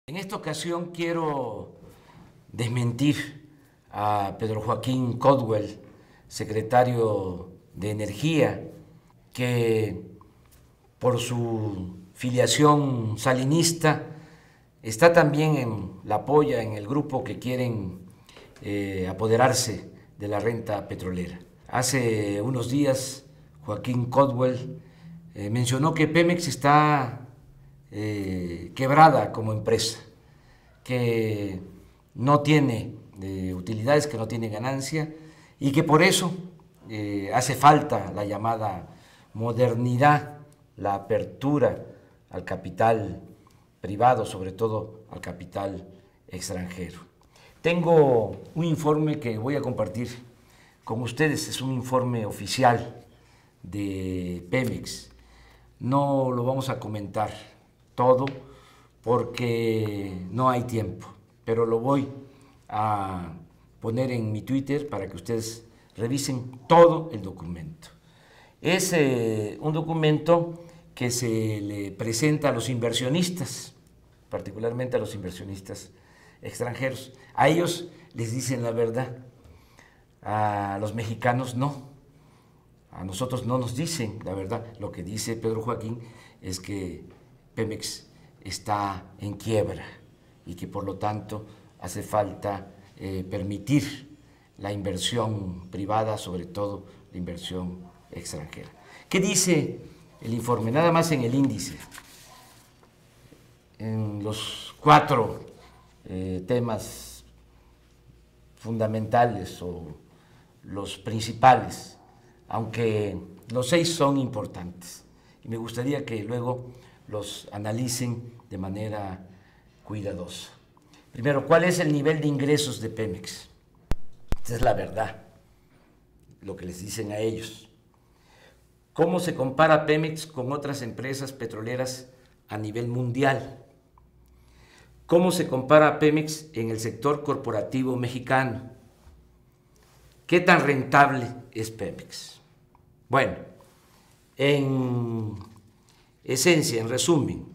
En esta ocasión quiero desmentir a Pedro Joaquín Caldwell, secretario de Energía, que por su filiación salinista está también la polla en el grupo que quieren apoderarse de la renta petrolera. Hace unos días Joaquín Caldwell mencionó que Pemex está quebrada como empresa, que no tiene utilidades, que no tiene ganancia y que por eso hace falta la llamada modernidad, la apertura al capital privado, sobre todo al capital extranjero. Tengo un informe que voy a compartir con ustedes, es un informe oficial de Pemex. No lo vamos a comentar todo porque no hay tiempo, pero lo voy a poner en mi Twitter para que ustedes revisen todo el documento. Es un documento que se le presenta a los inversionistas, particularmente a los inversionistas extranjeros. A ellos les dicen la verdad, a los mexicanos no. A nosotros no nos dicen la verdad. Lo que dice Pedro Joaquín es que Pemex está en quiebra y que por lo tanto hace falta permitir la inversión privada, sobre todo la inversión extranjera. ¿Qué dice el informe? Nada más en el índice, en los 4 temas fundamentales o los principales, aunque los 6 son importantes y me gustaría que luego los analicen de manera cuidadosa. Primero, ¿cuál es el nivel de ingresos de Pemex? Esta es la verdad, lo que les dicen a ellos. ¿Cómo se compara Pemex con otras empresas petroleras a nivel mundial? ¿Cómo se compara Pemex en el sector corporativo mexicano? ¿Qué tan rentable es Pemex? Bueno, en esencia, en resumen,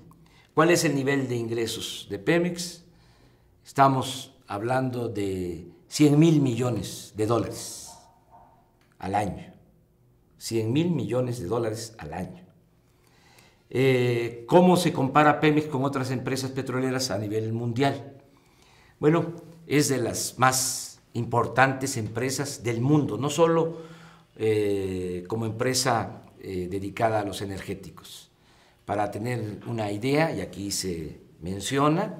¿cuál es el nivel de ingresos de Pemex? Estamos hablando de 100,000 millones de dólares al año. 100,000 millones de dólares al año. ¿Cómo se compara Pemex con otras empresas petroleras a nivel mundial? Bueno, es de las más importantes empresas del mundo, no solo como empresa dedicada a los energéticos. Para tener una idea, y aquí se menciona,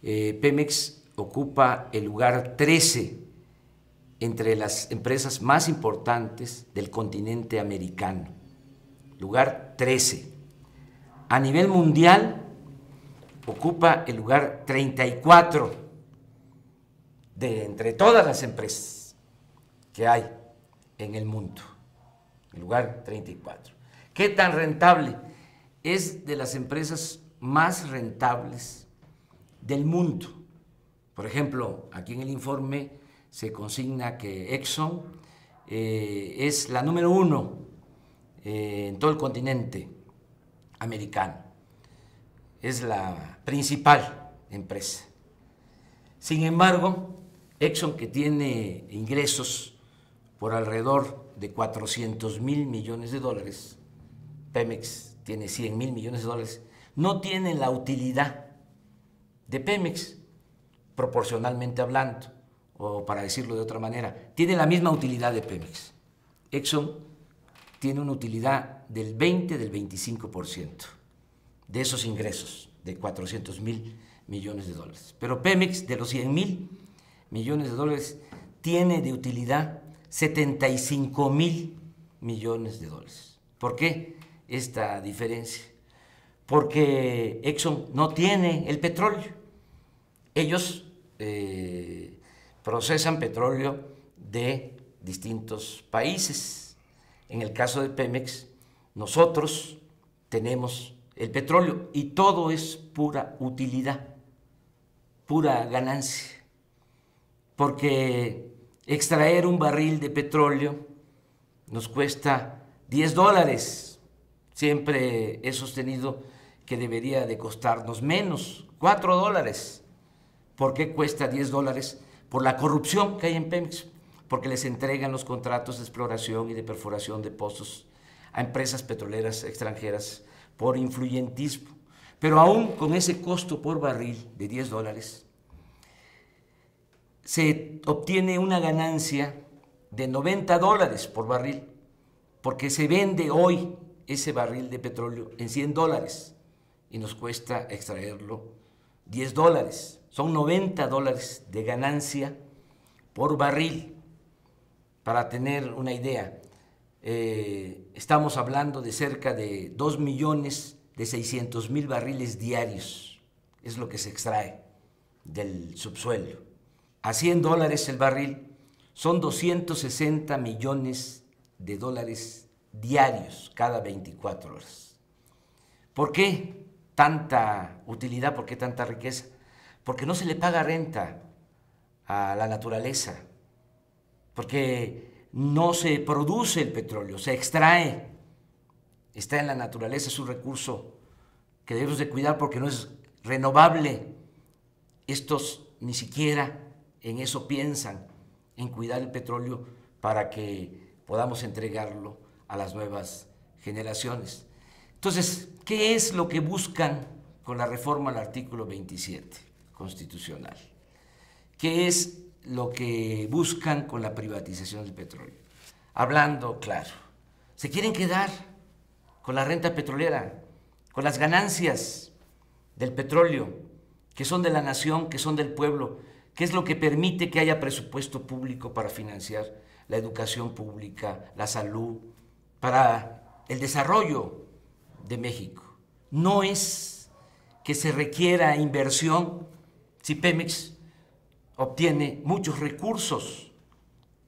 Pemex ocupa el lugar 13 entre las empresas más importantes del continente americano. Lugar 13. A nivel mundial, ocupa el lugar 34 de entre todas las empresas que hay en el mundo. El lugar 34. ¿Qué tan rentable? Es de las empresas más rentables del mundo. Por ejemplo, aquí en el informe se consigna que Exxon es la número 1 en todo el continente americano. Es la principal empresa. Sin embargo, Exxon, que tiene ingresos por alrededor de 400,000 millones de dólares, Pemex tiene 100,000 millones de dólares, no tiene la utilidad de Pemex, proporcionalmente hablando, o para decirlo de otra manera, tiene la misma utilidad de Pemex. Exxon tiene una utilidad del 20, del 25% de esos ingresos de 400,000 millones de dólares. Pero Pemex, de los 100,000 millones de dólares, tiene de utilidad 75,000 millones de dólares. ¿Por qué esta diferencia? Porque Exxon no tiene el petróleo. Ellos procesan petróleo de distintos países. En el caso de Pemex, nosotros tenemos el petróleo y todo es pura utilidad, pura ganancia, porque extraer un barril de petróleo nos cuesta $10. Siempre he sostenido que debería de costarnos menos, $4. ¿Por qué cuesta $10? Por la corrupción que hay en Pemex, porque les entregan los contratos de exploración y de perforación de pozos a empresas petroleras extranjeras por influyentismo. Pero aún con ese costo por barril de $10, se obtiene una ganancia de $90 por barril, porque se vende hoy ese barril de petróleo en $100 y nos cuesta extraerlo $10. Son $90 de ganancia por barril. Para tener una idea, estamos hablando de cerca de 2.600.000 barriles diarios, es lo que se extrae del subsuelo. A $100 el barril son 260 millones de dólares diarios cada 24 horas. ¿Por qué tanta utilidad? ¿Por qué tanta riqueza? Porque no se le paga renta a la naturaleza, porque no se produce el petróleo, se extrae, está en la naturaleza, es un recurso que debemos de cuidar porque no es renovable. Estos ni siquiera en eso piensan, en cuidar el petróleo para que podamos entregarlo a las nuevas generaciones. Entonces, ¿qué es lo que buscan con la reforma al artículo 27 constitucional? ¿Qué es lo que buscan con la privatización del petróleo? Hablando claro, se quieren quedar con la renta petrolera, con las ganancias del petróleo, que son de la nación, que son del pueblo, que es lo que permite que haya presupuesto público para financiar la educación pública, la salud, para el desarrollo de México. No es que se requiera inversión si Pemex obtiene muchos recursos.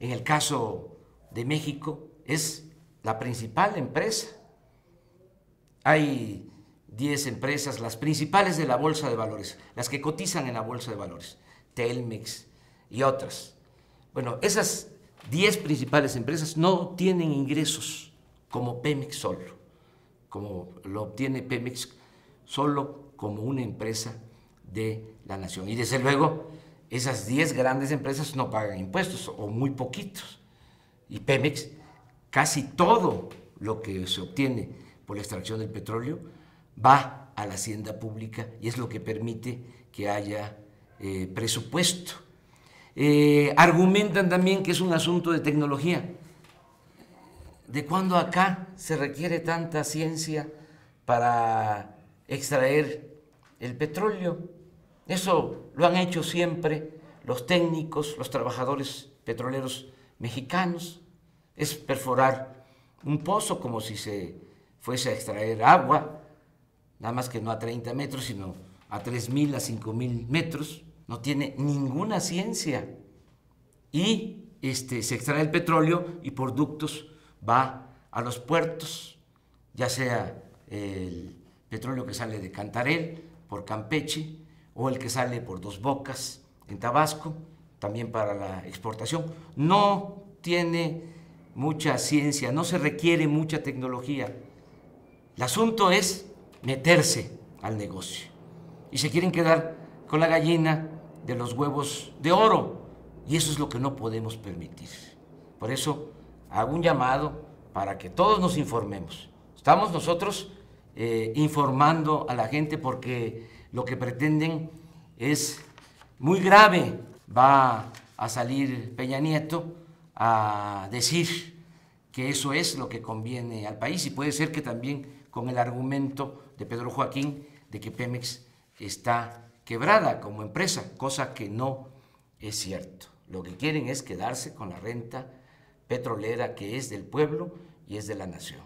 En el caso de México es la principal empresa. Hay 10 empresas, las principales de la Bolsa de Valores, las que cotizan en la Bolsa de Valores, Telmex y otras. Bueno, esas 10 principales empresas no tienen ingresos como Pemex solo, como lo obtiene Pemex solo como una empresa de la nación. Y desde luego, esas 10 grandes empresas no pagan impuestos o muy poquitos. Y Pemex, casi todo lo que se obtiene por la extracción del petróleo va a la hacienda pública y es lo que permite que haya presupuesto. Argumentan también que es un asunto de tecnología. ¿De cuándo acá se requiere tanta ciencia para extraer el petróleo? Eso lo han hecho siempre los técnicos, los trabajadores petroleros mexicanos. Es perforar un pozo como si se fuese a extraer agua, nada más que no a 30 metros, sino a 3.000, a 5.000 metros. No tiene ninguna ciencia. Y se extrae el petróleo y por ductos va a los puertos, ya sea el petróleo que sale de Cantarell por Campeche o el que sale por Dos Bocas en Tabasco, también para la exportación. No tiene mucha ciencia, no se requiere mucha tecnología. El asunto es meterse al negocio y se quieren quedar con la gallina de los huevos de oro y eso es lo que no podemos permitir. Por eso hago un llamado para que todos nos informemos. Estamos nosotros informando a la gente porque lo que pretenden es muy grave. Va a salir Peña Nieto a decir que eso es lo que conviene al país y puede ser que también con el argumento de Pedro Joaquín de que Pemex está quebrada como empresa, cosa que no es cierto. Lo que quieren es quedarse con la renta petrolera que es del pueblo y es de la nación.